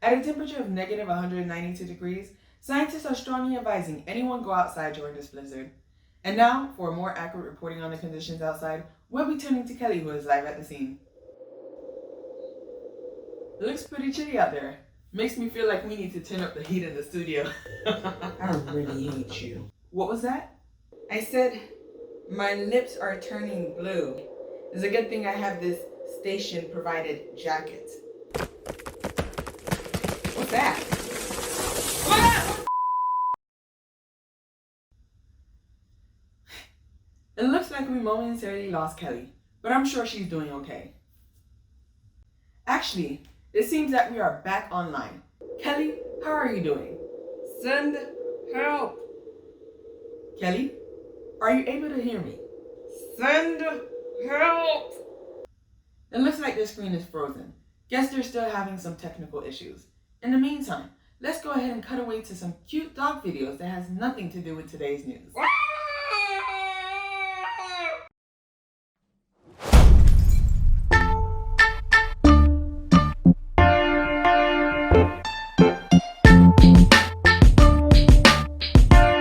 At a temperature of negative 192 degrees, scientists are strongly advising anyone go outside during this blizzard. And now, for a more accurate reporting on the conditions outside, we'll be turning to Kelly, who is live at the scene. It looks pretty chilly out there. Makes me feel like we need to turn up the heat in the studio. I really hate you. What was that? I said, my lips are turning blue. It's a good thing I have this station provided jacket. What's that? It looks like we momentarily lost Kelly, but I'm sure she's doing okay. Actually, it seems that we are back online. Kelly, how are you doing? Send help. Kelly, are you able to hear me? Send help. It looks like the screen is frozen. Guess they're still having some technical issues. In the meantime, let's go ahead and cut away to some cute dog videos that has nothing to do with today's news.